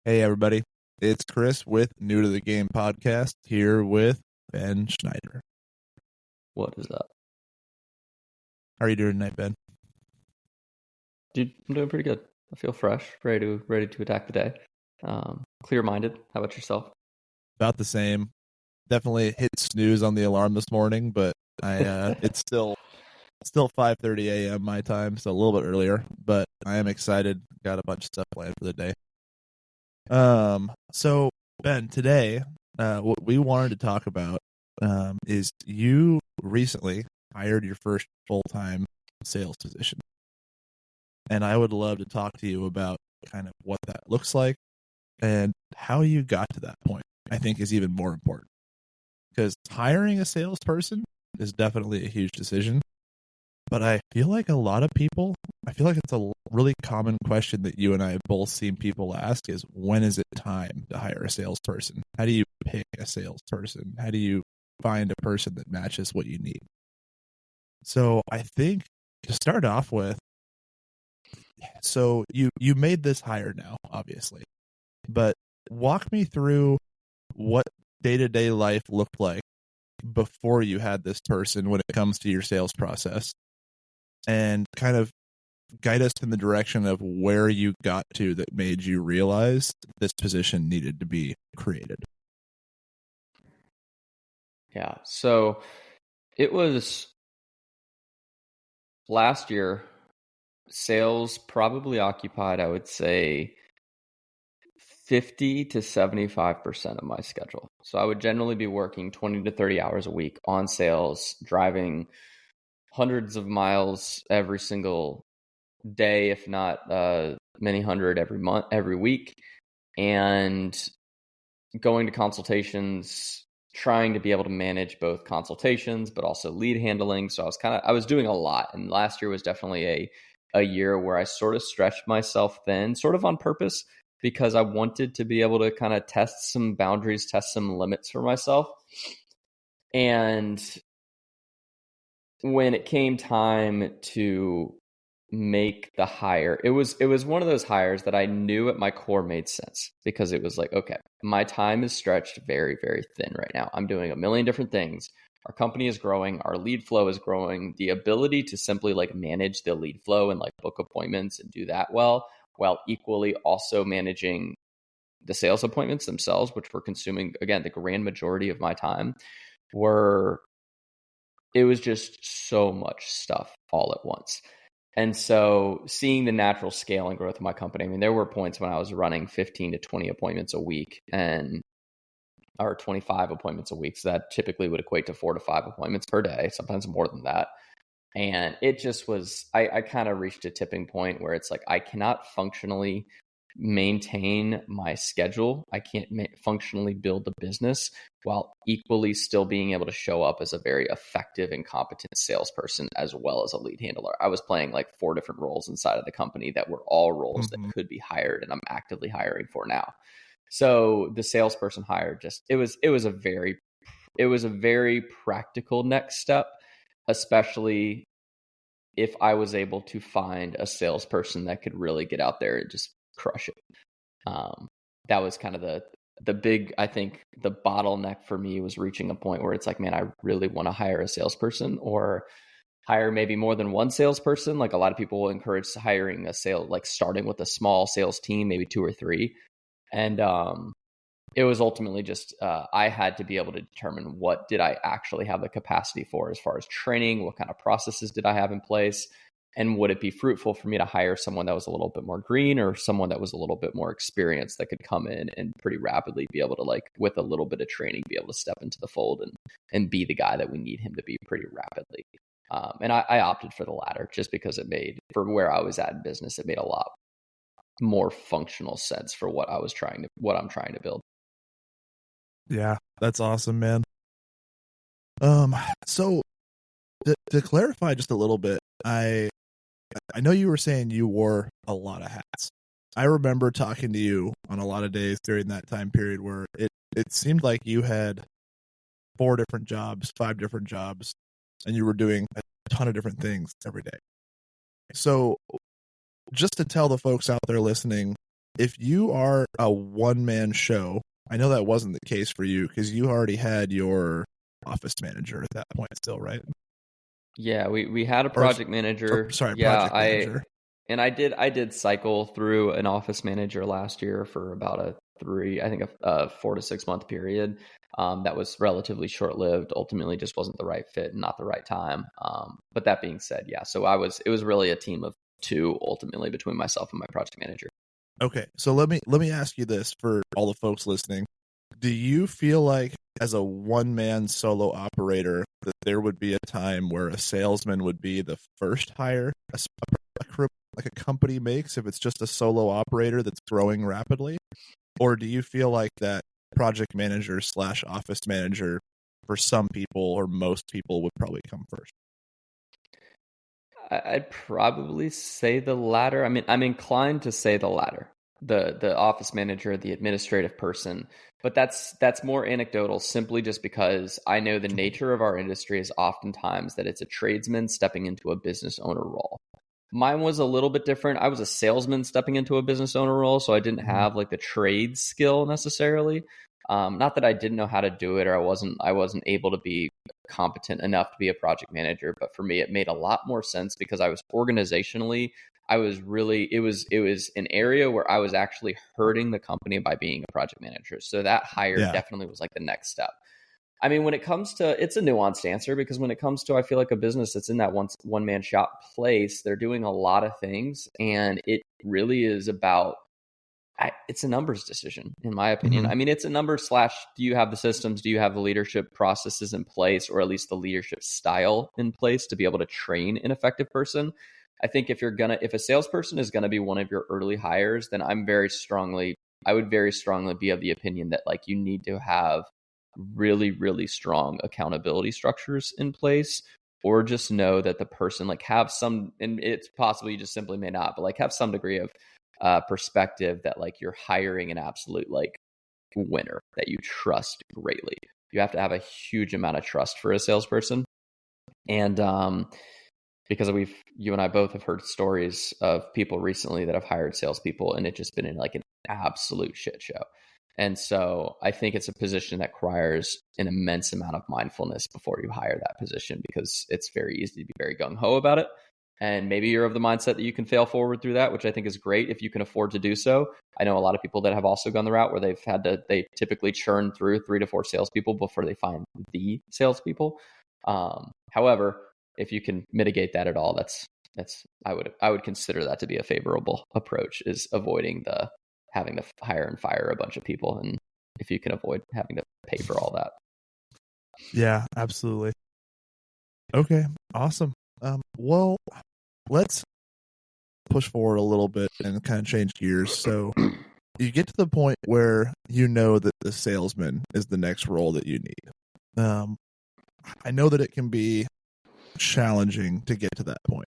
Hey, everybody. It's Chris with New to the Game podcast here with Ben Schneider. What is up? How are you doing tonight, Ben? Dude, I'm doing pretty good. I feel fresh, ready to attack the day. Clear-minded. How about yourself? About the same. Definitely hit snooze on the alarm this morning, but it's still 5:30 a.m. my time, so a little bit earlier. But I am excited. Got a bunch of stuff planned for the day. So Ben, today, what we wanted to talk about is you recently hired your first full-time sales position. And I would love to talk to you about kind of what that looks like and how you got to that point, I think is even more important. Because hiring a salesperson is definitely a huge decision. But I feel like it's a really common question that you and I have both seen people ask is, when is it time to hire a salesperson? How do you pick a salesperson? How do you find a person that matches what you need? So I think to start off with, so you made this hire now, obviously, but walk me through what day-to-day life looked like before you had this person when it comes to your sales process, and kind of guide us in the direction of where you got to that made you realize this position needed to be created. Yeah, so it was last year. Sales probably occupied, I would say, 50 to 75% of my schedule. So I would generally be working 20 to 30 hours a week on sales, driving hundreds of miles every single day, if not many hundred every week, and going to consultations, trying to be able to manage both consultations but also lead handling. So I was doing a lot, and last year was definitely a year where I sort of stretched myself thin, sort of on purpose, because I wanted to be able to kind of test some boundaries, test some limits for myself. And when it came time to make the hire, it was one of those hires that I knew at my core made sense, because it was like, okay, my time is stretched very, very thin right now. I'm doing a million different things. Our company is growing. Our lead flow is growing. The ability to simply like manage the lead flow and like book appointments and do that well, while equally also managing the sales appointments themselves, which were consuming, again, the grand majority of my time, it was just so much stuff all at once. And so seeing the natural scale and growth of my company, I mean, there were points when I was running 15 to 20 appointments a week or 25 appointments a week. So that typically would equate to 4 to 5 appointments per day, sometimes more than that. And it just was, I kind of reached a tipping point where it's like, I cannot functionally maintain my schedule. I can't functionally build the business while equally still being able to show up as a very effective and competent salesperson as well as a lead handler. I was playing like 4 different roles inside of the company that were all roles that could be hired, and I'm actively hiring for now. So the salesperson hire it was a very practical next step, especially if I was able to find a salesperson that could really get out there and just crush it. That was kind of the big, I think the bottleneck for me was reaching a point where it's like, man, I really want to hire a salesperson, or hire maybe more than one salesperson. Like a lot of people will encourage hiring like starting with a small sales team, maybe 2 or 3. And it was ultimately just, I had to be able to determine what did I actually have the capacity for as far as training, what kind of processes did I have in place, and would it be fruitful for me to hire someone that was a little bit more green, or someone that was a little bit more experienced that could come in and pretty rapidly be able to, like, with a little bit of training, be able to step into the fold and be the guy that we need him to be pretty rapidly. And I opted for the latter just because it made, for where I was at in business, it made a lot more functional sense for what I'm trying to build. Yeah, that's awesome, man. So to clarify just a little bit, I know you were saying you wore a lot of hats. I remember talking to you on a lot of days during that time period where it seemed like you had 4 different jobs, 5 different jobs, and you were doing a ton of different things every day. So just to tell the folks out there listening if you are a one-man show, I know that wasn't the case for you because you already had your office manager at that point still, right? Yeah, we had a Or, project manager. sorry, Yeah, project manager. I did cycle through an office manager last year for about a 4 to 6 month period. That was relatively short lived. Ultimately, just wasn't the right fit and not the right time. But that being said, yeah. So it was really a team of two ultimately between myself and my project manager. Okay, so let me ask you this for all the folks listening. Do you feel like as a one-man solo operator that there would be a time where a salesman would be the first hire like a company makes if it's just a solo operator that's growing rapidly? Or do you feel like that project manager / office manager for some people or most people would probably come first? I'd probably say the latter. I mean, I'm inclined to say the latter. The office manager, the administrative person, but that's more anecdotal simply just because I know the nature of our industry is oftentimes that it's a tradesman stepping into a business owner role. Mine was a little bit different. I was a salesman stepping into a business owner role, so I didn't have like the trade skill necessarily. Not that I didn't know how to do it or I wasn't able to be competent enough to be a project manager, but for me it made a lot more sense because I was organizationally I was really it was an area where I was actually hurting the company by being a project manager. So that hire Yeah. definitely was like the next step. I mean, when it comes to, it's a nuanced answer because when it comes to, I feel like a business that's in that one man shop place, they're doing a lot of things, and it really is about, it's a numbers decision, in my opinion. Mhm. I mean, it's a number slash, do you have the systems? Do you have the leadership processes in place, or at least the leadership style in place to be able to train an effective person? I think if a salesperson is gonna be one of your early hires, then I would very strongly be of the opinion that like you need to have really, really strong accountability structures in place, or just know that the person like have some, and it's possible you just simply may not, but like have some degree of perspective that like you're hiring an absolute like winner that you trust greatly. You have to have a huge amount of trust for a salesperson. And because you and I both have heard stories of people recently that have hired salespeople and it just been in like an absolute shit show. And so I think it's a position that requires an immense amount of mindfulness before you hire that position, because it's very easy to be very gung ho about it. And maybe you're of the mindset that you can fail forward through that, which I think is great if you can afford to do so. I know a lot of people that have also gone the route where they typically churn through 3 to 4 salespeople before they find the salespeople. However, if you can mitigate that at all, I would consider that to be a favorable approach, is avoiding the having to hire and fire a bunch of people, and if you can avoid having to pay for all that. Yeah, absolutely. Okay, awesome. Well, let's push forward a little bit and kind of change gears. So you get to the point where you know that the salesman is the next role that you need. I know that it can be challenging to get to that point,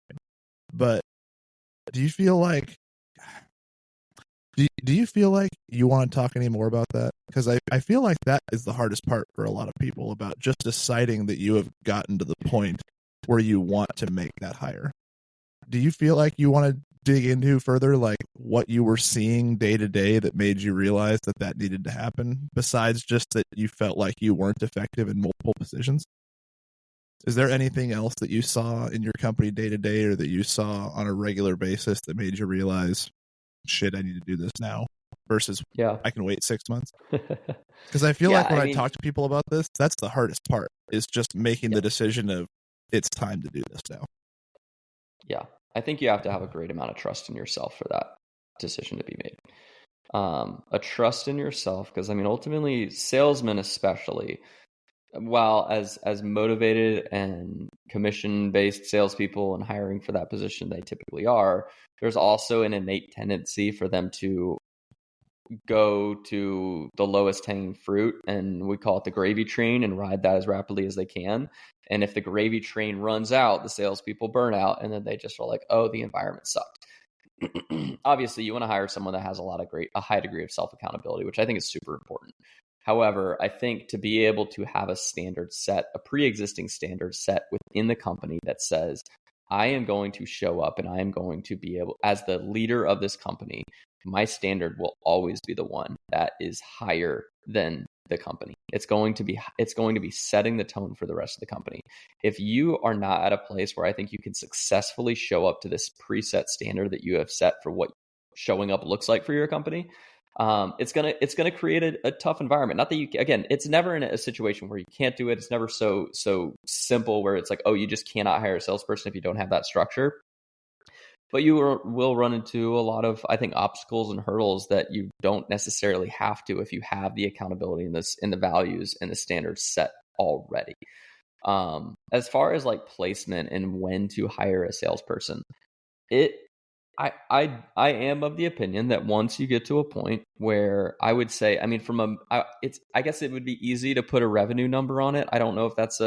but do you feel like do you feel like you want to talk any more about that? Because I feel like that is the hardest part for a lot of people, about just deciding that you have gotten to the point where you want to make that hire. Do you feel like you want to dig into further, like what you were seeing day to day that made you realize that that needed to happen, besides just that you felt like you weren't effective in multiple positions? Is there anything else that you saw in your company day to day, or that you saw on a regular basis, that made you realize, shit, I need to do this now, versus Yeah. I can wait 6 months? Because I feel Yeah, like when I I mean, talk to people about this, that's the hardest part, is just making yeah, the decision of, it's time to do this now. yeah. I think you have to have a great amount of trust in yourself for that decision to be made. A trust in yourself, because I mean, ultimately, salesmen especially, while as motivated and commission based salespeople and hiring for that position they typically are, there's also an innate tendency for them to go to the lowest hanging fruit, and we call it the gravy train, and ride that as rapidly as they can. And if the gravy train runs out, the salespeople burn out, and then they just are like, oh, the environment sucked. Obviously, you want to hire someone that has a high degree of self accountability, which I think is super important. However, I think to be able to have a pre-existing standard set within the company that says, I am going to show up and I am going to be able, as the leader of this company, my standard will always be the one that is higher than the company. It's going to be setting the tone for the rest of the company. If you are not at a place where I think you can successfully show up to this preset standard that you have set for what showing up looks like for your company, it's gonna create a tough environment. Not that you, again, it's never in a situation where you can't do it. It's never so simple where it's like, oh, you just cannot hire a salesperson if you don't have that structure. But you will run into a lot of, I think, obstacles and hurdles that you don't necessarily have to if you have the accountability in the values and the standards set already. As far as like placement and when to hire a salesperson, I am of the opinion that once you get to a point where I would say, I mean, I guess it would be easy to put a revenue number on it. I don't know if that's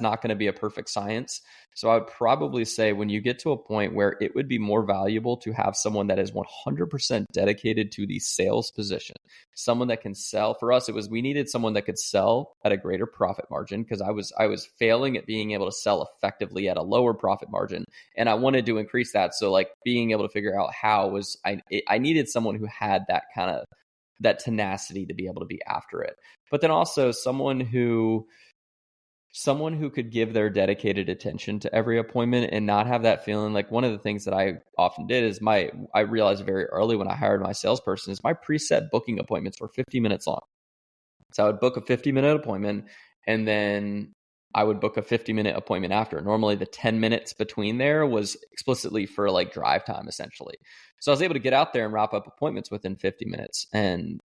not going to be a perfect science. So I would probably say when you get to a point where it would be more valuable to have someone that is 100% dedicated to the sales position, someone that can sell. For us, we needed someone that could sell at a greater profit margin, because I was failing at being able to sell effectively at a lower profit margin, and I wanted to increase that. So like being able to figure out how I needed someone who had that tenacity to be able to be after it, but then also someone who could give their dedicated attention to every appointment and not have that feeling. Like, one of the things that I often did is I realized very early when I hired my salesperson is my preset booking appointments were 50 minutes long. So I would book a 50-minute appointment, and then I would book a 50-minute appointment after. Normally the 10 minutes between there was explicitly for like drive time, essentially. So I was able to get out there and wrap up appointments within 50 minutes. And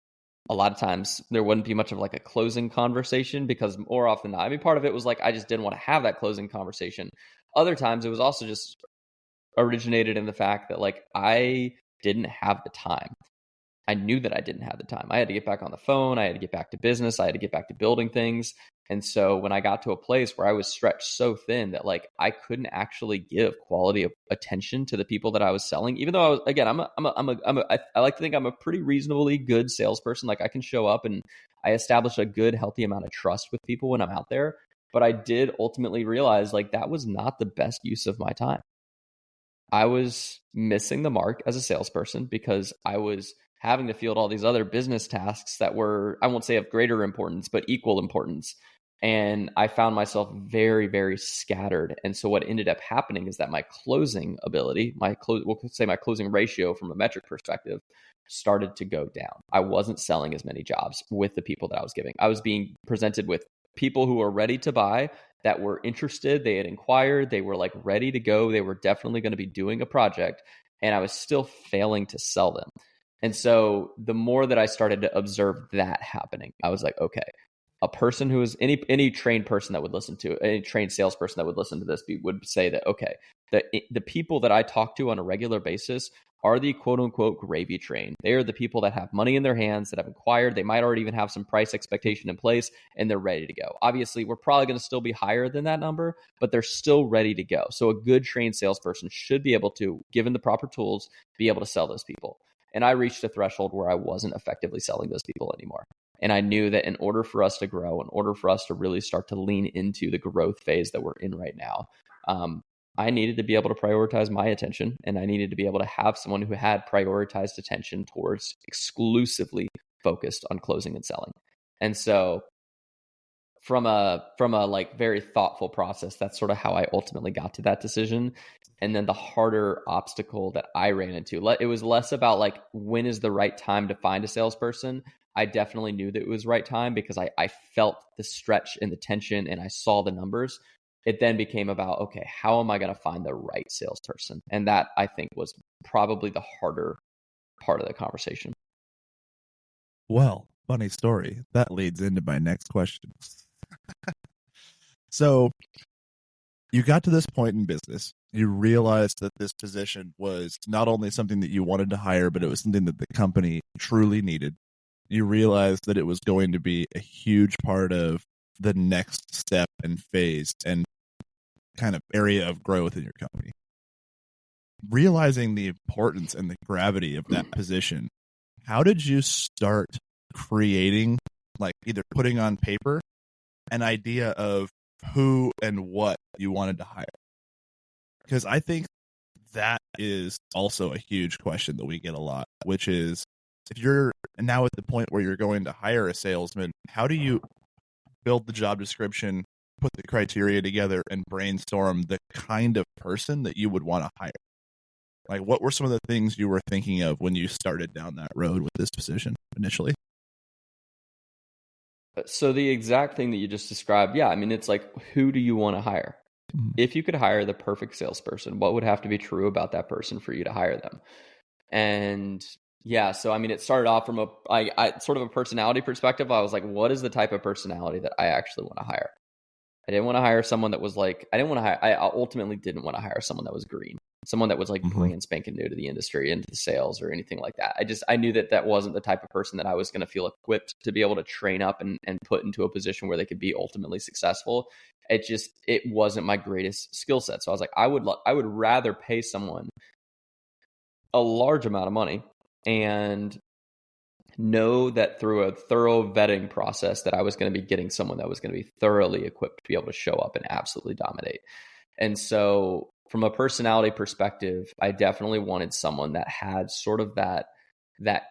a lot of times there wouldn't be much of like a closing conversation, because more often than not, I mean, part of it was like I just didn't want to have that closing conversation. Other times it was also just originated in the fact that like I didn't have the time. I knew that I didn't have the time. I had to get back on the phone. I had to get back to business. I had to get back to building things. And so when I got to a place where I was stretched so thin that like I couldn't actually give quality of attention to the people that I was selling, even though I was, again, I like to think I'm a pretty reasonably good salesperson. Like I can show up and I establish a good, healthy amount of trust with people when I'm out there. But I did ultimately realize like that was not the best use of my time. I was missing the mark as a salesperson because I was having to field all these other business tasks that were, I won't say of greater importance, but equal importance. And I found myself very, very scattered. And so what ended up happening is that my closing ability, we'll say my closing ratio from a metric perspective, started to go down. I wasn't selling as many jobs with the people that I was giving. I was being presented with people who were ready to buy, that were interested. They had inquired. They were like ready to go. They were definitely going to be doing a project. And I was still failing to sell them. And so the more that I started to observe that happening, I was like, okay, a person who is any trained person that would listen to, any trained salesperson that would listen to this would say that, okay, the people that I talk to on a regular basis are the quote unquote gravy train. They are the people that have money in their hands, that have inquired. They might already even have some price expectation in place, and they're ready to go. Obviously, we're probably going to still be higher than that number, but they're still ready to go. So a good trained salesperson should be able to, given the proper tools, be able to sell those people. And I reached a threshold where I wasn't effectively selling those people anymore. And I knew that in order for us to grow, in order for us to really start to lean into the growth phase that we're in right now, I needed to be able to prioritize my attention, and I needed to be able to have someone who had prioritized attention towards exclusively focused on closing and selling. And so from a like very thoughtful process, that's sort of how I ultimately got to that decision. And then the harder obstacle that I ran into, it was less about like, when is the right time to find a salesperson? I definitely knew that it was right time because I felt the stretch and the tension, and I saw the numbers. It then became about, okay, how am I going to find the right salesperson? And that, I think, was probably the harder part of the conversation. Well, funny story. That leads into my next question. So you got to this point in business. You realized that this position was not only something that you wanted to hire, but it was something that the company truly needed. You realized that it was going to be a huge part of the next step and phase and kind of area of growth in your company. Realizing the importance and the gravity of that position, how did you start creating, like either putting on paper, an idea of who and what you wanted to hire? Because I think that is also a huge question that we get a lot, which is if you're now at the point where you're going to hire a salesman, how do you build the job description, put the criteria together, and brainstorm the kind of person that you would want to hire? Like, what were some of the things you were thinking of when you started down that road with this position initially? So the exact thing that you just described, yeah, I mean, it's like, who do you want to hire? Mm-hmm. If you could hire the perfect salesperson, what would have to be true about that person for you to hire them? And yeah, so I mean, it started off from I sort of a personality perspective. I was like, what is the type of personality that I actually want to hire? I didn't want to hire someone that was like, I ultimately didn't want to hire someone that was green, someone that was like Mm-hmm. brand spanking new to the industry, into the sales or anything like that. I knew that wasn't the type of person that I was going to feel equipped to be able to train up and put into a position where they could be ultimately successful. It wasn't my greatest skill set. So I was like, I would rather pay someone a large amount of money and know that through a thorough vetting process that I was going to be getting someone that was going to be thoroughly equipped to be able to show up and absolutely dominate. And so from a personality perspective, I definitely wanted someone that had sort of that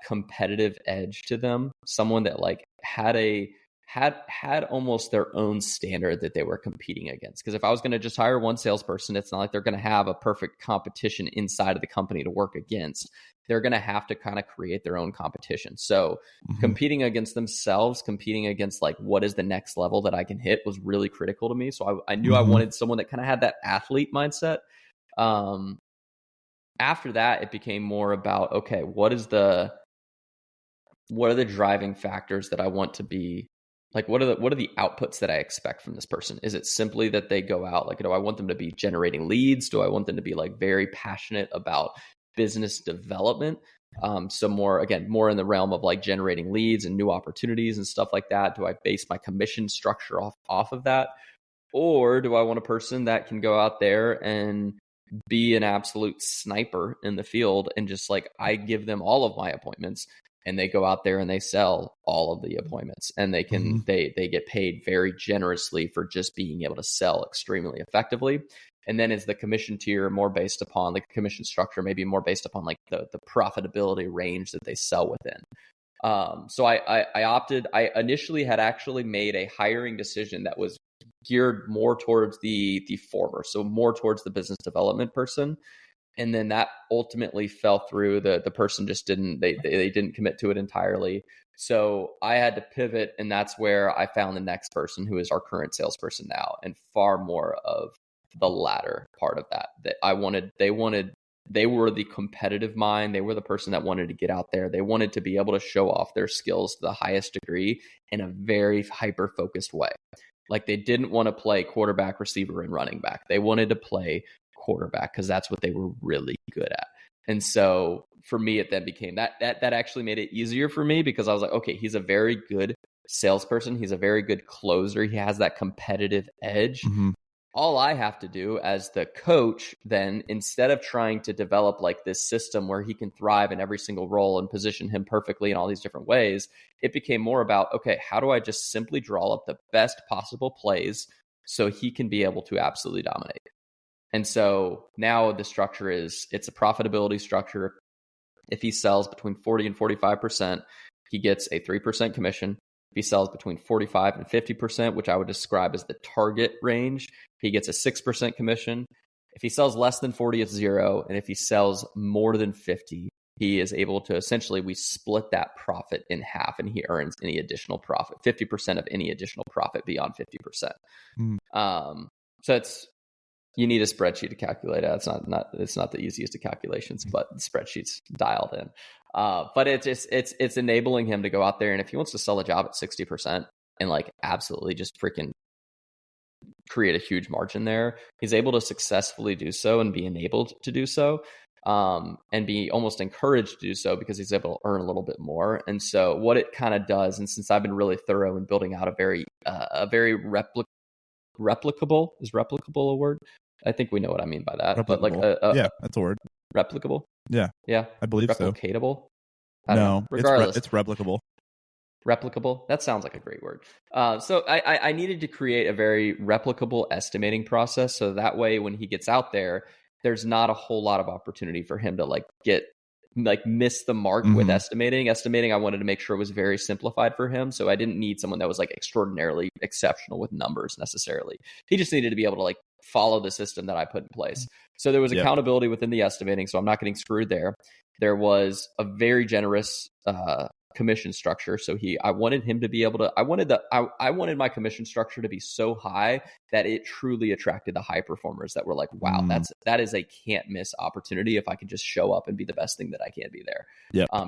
competitive edge to them, someone that like had almost their own standard that they were competing against. Because if I was going to just hire one salesperson, it's not like they're going to have a perfect competition inside of the company to work against. They're going to have to kind of create their own competition. So competing against themselves, competing against like what is the next level that I can hit was really critical to me. So I knew I wanted someone that kind of had that athlete mindset. After that, it became more about, okay, what are the driving factors that I want to be like? What are the outputs that I expect from this person? Is it simply that they go out, like, do I want them to be generating leads? Do I want them to be like very passionate about business development? So more in the realm of like generating leads and new opportunities and stuff like that. Do I base my commission structure off of that? Or do I want a person that can go out there and be an absolute sniper in the field and just like, I give them all of my appointments and they go out there and they sell all of the appointments, and they can they get paid very generously for just being able to sell extremely effectively. And then is the commission tier more based upon like commission structure, maybe more based upon like the profitability range that they sell within. So I initially had actually made a hiring decision that was geared more towards the former, so more towards the business development person. And then that ultimately fell through. The person just didn't commit to it entirely. So I had to pivot, and that's where I found the next person, who is our current salesperson now, and far more of the latter part of that. They were the competitive mind. They were the person that wanted to get out there. They wanted to be able to show off their skills to the highest degree in a very hyper focused way. Like, they didn't want to play quarterback, receiver, and running back. They wanted to play quarterback because that's what they were really good at. And so for me, it then became that actually made it easier for me, because I was like, okay, he's a very good salesperson. He's a very good closer. He has that competitive edge. All I have to do as the coach then, instead of trying to develop like this system where he can thrive in every single role and position him perfectly in all these different ways, it became more about, okay, how do I just simply draw up the best possible plays so he can be able to absolutely dominate? And so now the structure it's a profitability structure. If he sells between 40 and 45%, he gets a 3% commission. If he sells between 45 and 50%, which I would describe as the target range, he gets a 6% commission. If he sells less than 40, it's 0. And if he sells more than 50, he is able to, essentially, we split that profit in half, and he earns any additional profit, 50% of any additional profit beyond 50%. So you need a spreadsheet to calculate it. It's not the easiest of calculations, but the spreadsheet's dialed in. But it's enabling him to go out there, and if he wants to sell a job at 60% and like absolutely just freaking create a huge margin there, he's able to successfully do so and be enabled to do so, and be almost encouraged to do so, because he's able to earn a little bit more. And so what it kind of does, and since I've been really thorough in building out a very replicable, is replicable a word? I think we know what I mean by that. But like yeah, that's a word. Replicable. Yeah, I believe so. Replicatable. No, regardless, it's replicable. Replicable. That sounds like a great word. So I needed to create a very replicable estimating process, so that way when he gets out there, there's not a whole lot of opportunity for him to miss the mark with estimating. I wanted to make sure it was very simplified for him. So I didn't need someone that was like extraordinarily exceptional with numbers necessarily. He just needed to be able to like follow the system that I put in place. So there was accountability within the estimating. So I'm not getting screwed there. There was a very generous commission structure. So I wanted him to be able to, I wanted my commission structure to be so high that it truly attracted the high performers that were like, wow, that is a can't miss opportunity if I can just show up and be the best thing that I can be there.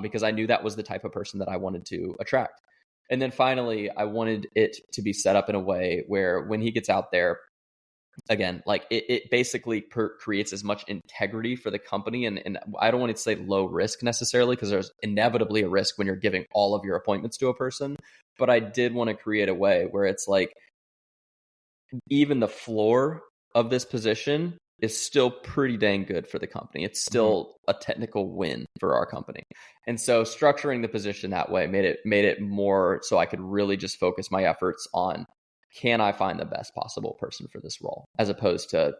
Because I knew that was the type of person that I wanted to attract. And then finally, I wanted it to be set up in a way where when he gets out there, again, like it basically creates as much integrity for the company. And I don't want to say low risk necessarily, because there's inevitably a risk when you're giving all of your appointments to a person. But I did want to create a way where it's like, even the floor of this position is still pretty dang good for the company. It's still a technical win for our company. And so structuring the position that way made it more so I could really just focus my efforts on, can I find the best possible person for this role, as opposed to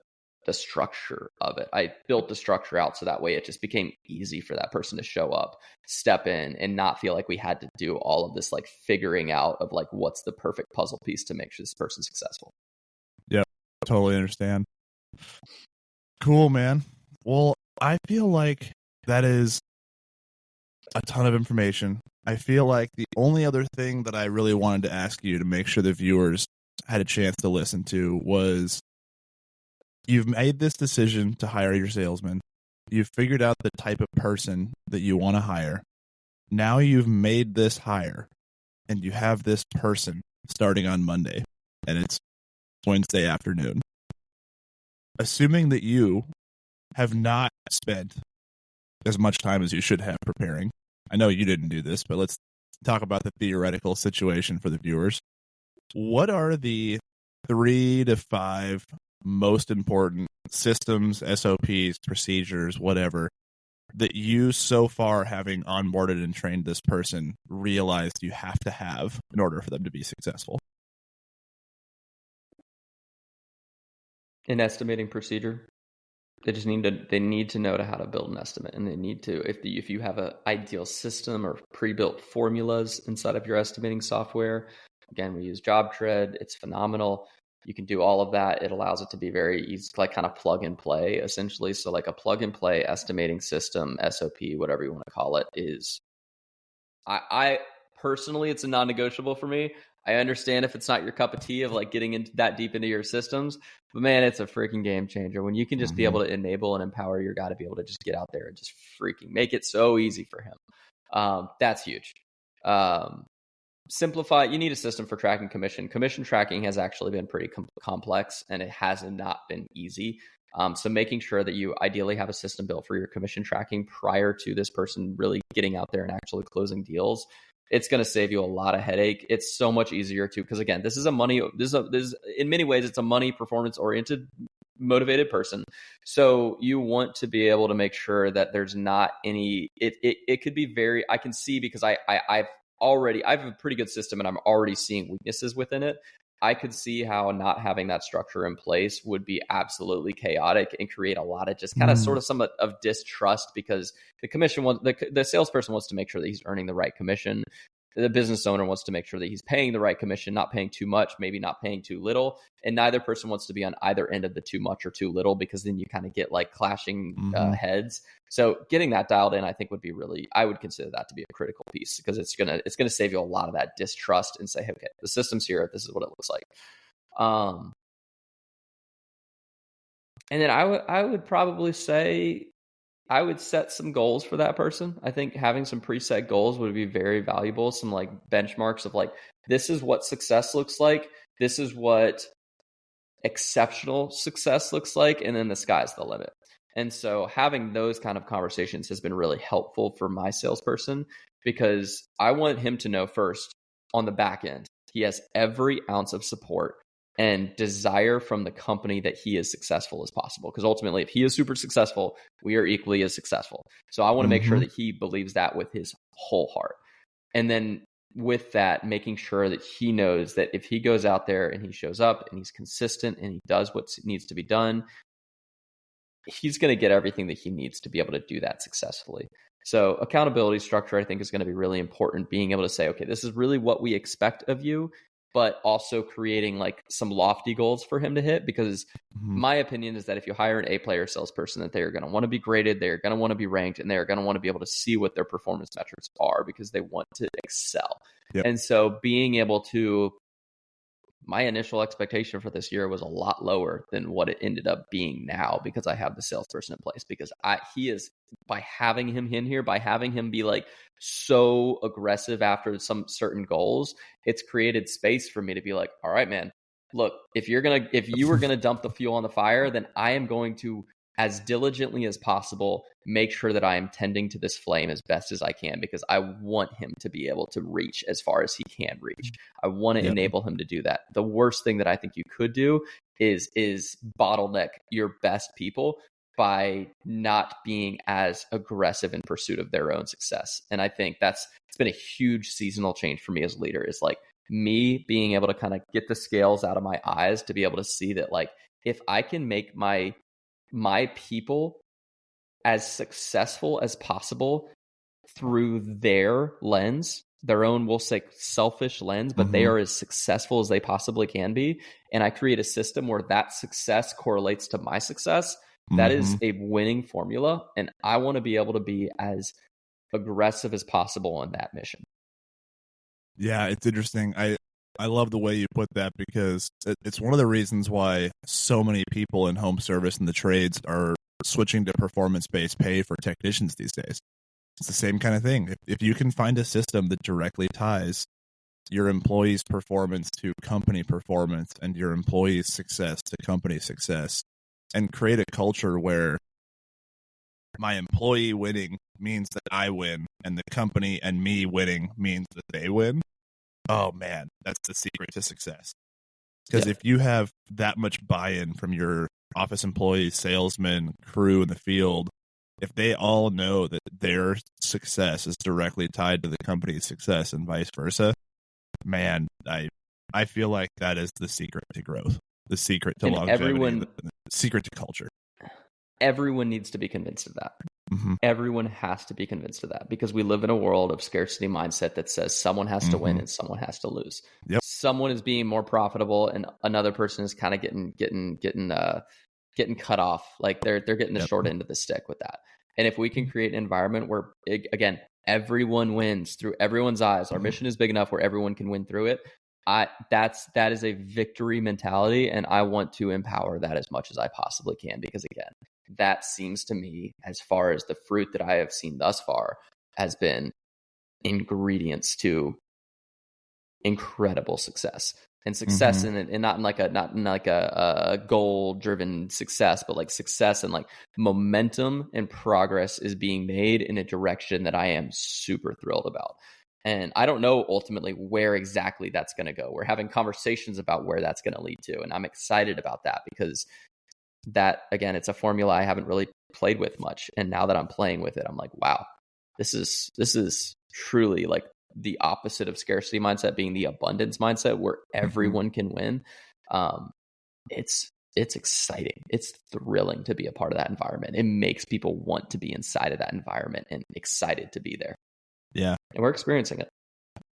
the structure of it. I built the structure out so that way it just became easy for that person to show up, step in, and not feel like we had to do all of this like figuring out of like what's the perfect puzzle piece to make sure this person's successful. Yeah, totally understand. Cool, man. Well, I feel like that is a ton of information. I feel like the only other thing that I really wanted to ask you to make sure the viewers had a chance to listen to was, you've made this decision to hire your salesman. You've figured out the type of person that you want to hire. Now you've made this hire and you have this person starting on Monday and it's Wednesday afternoon. Assuming that you have not spent as much time as you should have preparing. I know you didn't do this, but let's talk about the theoretical situation for the viewers. What are the 3 to 5 most important systems, SOPs, procedures, whatever, that you so far, having onboarded and trained this person, realized you have to have in order for them to be successful? An estimating procedure. They need to know how to build an estimate, and they need to, if you have an ideal system or pre-built formulas inside of your estimating software. Again, we use JobTread. It's phenomenal. You can do all of that. It allows it to be very easy, like kind of plug and play, essentially. So like a plug and play estimating system, SOP, whatever you want to call it, is, I personally, it's a non-negotiable for me. I understand if it's not your cup of tea of like getting into that deep into your systems, but man, it's a freaking game changer when you can just be able to enable and empower your guy to be able to just get out there and just freaking make it so easy for him. That's huge. Simplify. You need a system for tracking commission. Commission tracking has actually been pretty complex, and it has not been easy. So making sure that you ideally have a system built for your commission tracking prior to this person really getting out there and actually closing deals, it's going to save you a lot of headache. It's so much easier to, because again, this is in many ways, it's a money performance oriented motivated person. So you want to be able to make sure that there's not any, it could be very, I can see, because I have a pretty good system and I'm already seeing weaknesses within it. I could see how not having that structure in place would be absolutely chaotic and create a lot of just kind of sort of some of distrust, because the salesperson wants to make sure that he's earning the right commission. The business owner wants to make sure that he's paying the right commission, not paying too much, maybe not paying too little. And neither person wants to be on either end of the too much or too little, because then you kind of get like clashing heads. So getting that dialed in, I think I would consider that to be a critical piece, because it's gonna save you a lot of that distrust and say, hey, okay, the system's here. This is what it looks like. And then I would probably say, I would set some goals for that person. I think having some preset goals would be very valuable. Some like benchmarks of like, this is what success looks like. This is what exceptional success looks like. And then the sky's the limit. And so having those kind of conversations has been really helpful for my salesperson, because I want him to know first, on the back end, he has every ounce of support and desire from the company that he is successful as possible. Because ultimately, if he is super successful, we are equally as successful. So I want to make sure that he believes that with his whole heart. And then with that, making sure that he knows that if he goes out there and he shows up and he's consistent and he does what needs to be done, he's going to get everything that he needs to be able to do that successfully. So accountability structure, I think, is going to be really important. Being able to say, okay, this is really what we expect of you, but also creating like some lofty goals for him to hit. Because my opinion is that if you hire an A-player salesperson, that they are going to want to be graded, they're going to want to be ranked, and they're going to want to be able to see what their performance metrics are because they want to excel. Yep. And so being able to, my initial expectation for this year was a lot lower than what it ended up being now because I have the salesperson in place. Because he is, by having him in here, by having him be like so aggressive after some certain goals, it's created space for me to be like, all right, man, look, if you were gonna dump the fuel on the fire, then I am going to, as diligently as possible, make sure that I am tending to this flame as best as I can, because I want him to be able to reach as far as he can reach. I want to enable him to do that. The worst thing that I think you could do is bottleneck your best people by not being as aggressive in pursuit of their own success. And I think it's been a huge seasonal change for me as a leader, is like me being able to kind of get the scales out of my eyes to be able to see that, like, if I can make my people as successful as possible through their lens, their own, we'll say, selfish lens, but they are as successful as they possibly can be, and I create a system where that success correlates to my success, that is a winning formula. And I want to be able to be as aggressive as possible on that mission. Yeah, it's interesting. I love the way you put that, because it's one of the reasons why so many people in home service and the trades are switching to performance-based pay for technicians these days. It's the same kind of thing. If you can find a system that directly ties your employees' performance to company performance and your employees' success to company success, and create a culture where my employee winning means that I win, and the company and me winning means that they win. Oh man, that's the secret to success. Because if you have that much buy-in from your office employees, salesmen, crew in the field, if they all know that their success is directly tied to the company's success and vice versa, man, I feel like that is the secret to growth, the secret to longevity, the secret to culture. Everyone needs to be convinced of that. Everyone has to be convinced of that, because we live in a world of scarcity mindset that says someone has to win and someone has to lose. Someone is being more profitable and another person is kind of getting cut off. Like they're getting the short end of the stick with that. And if we can create an environment where, again, everyone wins through everyone's eyes, our mission is big enough where everyone can win through it. That is a victory mentality, and I want to empower that as much as I possibly can, because again, that seems to me, as far as the fruit that I have seen thus far, has been ingredients to incredible success. And success and not in like a goal driven success, but like success and like momentum and progress is being made in a direction that I am super thrilled about. And I don't know ultimately where exactly that's going to go. We're having conversations about where that's going to lead to, and I'm excited about that, because that, again, it's a formula I haven't really played with much. And now that I'm playing with it, I'm like, wow, this is truly like the opposite of scarcity mindset, being the abundance mindset where everyone can win. It's exciting. It's thrilling to be a part of that environment. It makes people want to be inside of that environment and excited to be there. Yeah. And we're experiencing it.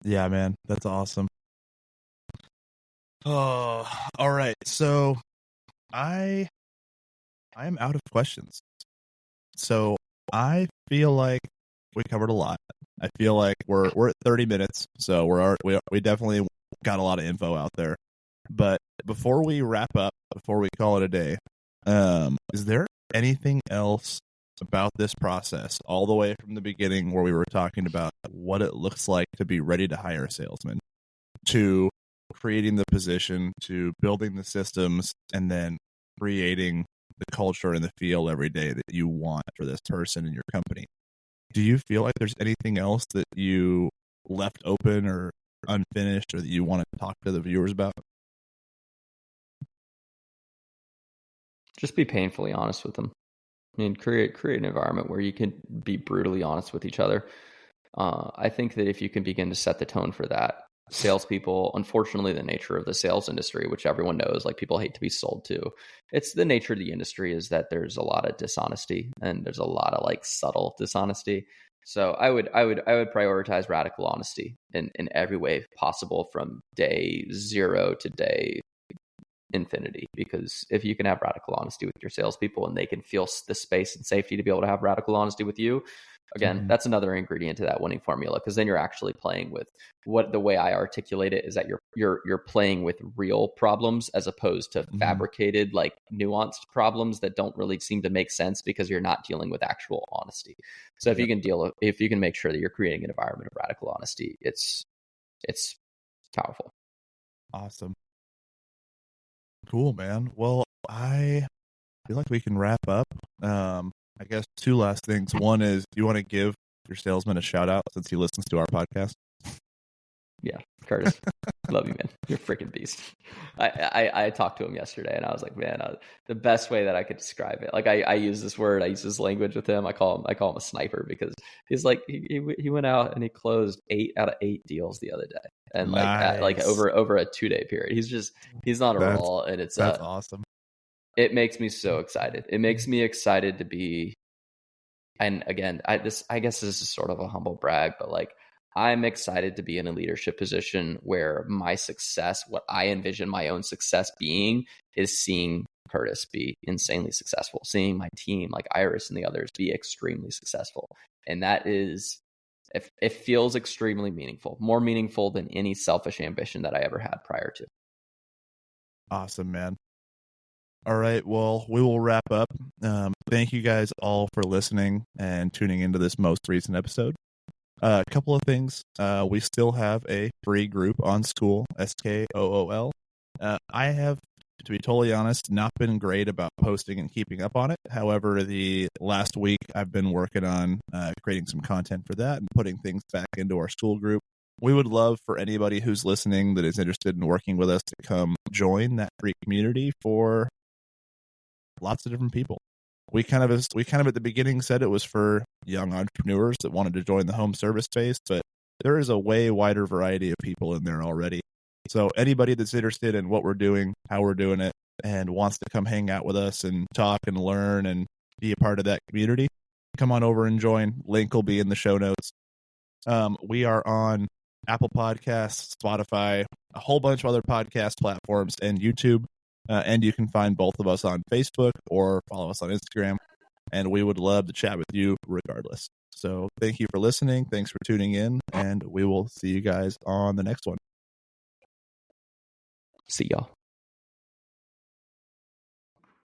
Yeah, man. That's awesome. Oh, all right. So I am out of questions. So I feel like we covered a lot. I feel like we're at 30 minutes, so we definitely got a lot of info out there. But before we wrap up, before we call it a day, is there anything else about this process, all the way from the beginning where we were talking about what it looks like to be ready to hire a salesman, to creating the position, to building the systems, and then creating the culture in the field every day that you want for this person in your company? Do you feel like there's anything else that you left open or unfinished, or that you want to talk to the viewers about? Just be painfully honest with them. I mean, create an environment where you can be brutally honest with each other. I think that if you can begin to set the tone for that, salespeople, unfortunately, the nature of the sales industry, which everyone knows, like people hate to be sold to. It's the nature of the industry is that there's a lot of dishonesty and there's a lot of like subtle dishonesty. So I would prioritize radical honesty in every way possible from day zero to day infinity, because if you can have radical honesty with your salespeople and they can feel the space and safety to be able to have radical honesty with you, again, that's another ingredient to that winning formula, because then you're actually playing with what the way I articulate it is that you're playing with real problems as opposed to fabricated, like nuanced problems that don't really seem to make sense because you're not dealing with actual honesty. So if you can make sure that you're creating an environment of radical honesty, it's powerful. Awesome. Cool, man. Well, I feel like we can wrap up. I guess two last things. One is, do you want to give your salesman a shout out since he listens to our podcast? Yeah, Curtis, love you, man. You're a freaking beast. I talked to him yesterday, and I was like, man, the best way that I could describe it. Like I use this word, I use this language with him. I call him a sniper, because he's like he went out and he closed 8 out of 8 deals the other day, and like over a 2-day period. He's on a roll, and that's awesome. It makes me so excited. It makes me excited to be. And again, I guess this is sort of a humble brag, but like, I'm excited to be in a leadership position where my success, what I envision my own success being, is seeing Curtis be insanely successful, seeing my team like Iris and the others be extremely successful. And that is, it feels extremely meaningful, more meaningful than any selfish ambition that I ever had prior to. Awesome, man. All right, well, we will wrap up. Thank you guys all for listening and tuning into this most recent episode. A couple of things. We still have a free group on Skool, Skool. I have, to be totally honest, not been great about posting and keeping up on it. However, the last week I've been working on creating some content for that and putting things back into our Skool group. We would love for anybody who's listening that is interested in working with us to come join that free community for lots of different people. We kind of at the beginning said it was for young entrepreneurs that wanted to join the home service space, but there is a way wider variety of people in there already. So anybody that's interested in what we're doing, how we're doing it, and wants to come hang out with us and talk and learn and be a part of that community, come on over and join. Link will be in the show notes. We are on Apple Podcasts, Spotify, a whole bunch of other podcast platforms, and YouTube. And you can find both of us on Facebook or follow us on Instagram. And we would love to chat with you regardless. So thank you for listening. Thanks for tuning in. And we will see you guys on the next one. See y'all.